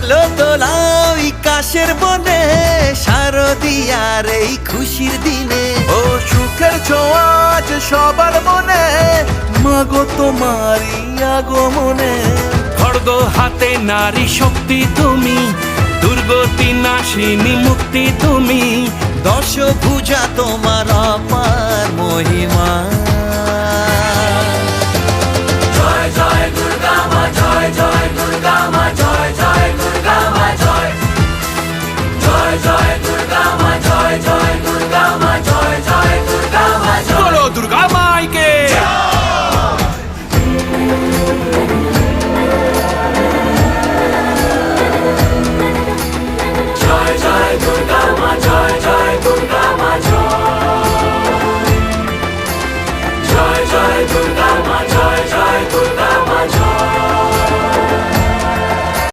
আলো দোলাও কাশের বনে, শারদিয়ার এই খুশির দিনে। ও সুখের ছোঁয়া আজ সবার মনে, মাগো তোমারই আগমনে। খড়গ হাতে নারী শক্তি তুমি, দুর্গতি নাশিনী মুক্তি তুমি। দশভুজা তোমার অপার মহিমা। জয় জয় দুর্গা মা, জয় জয় দুর্গা মা।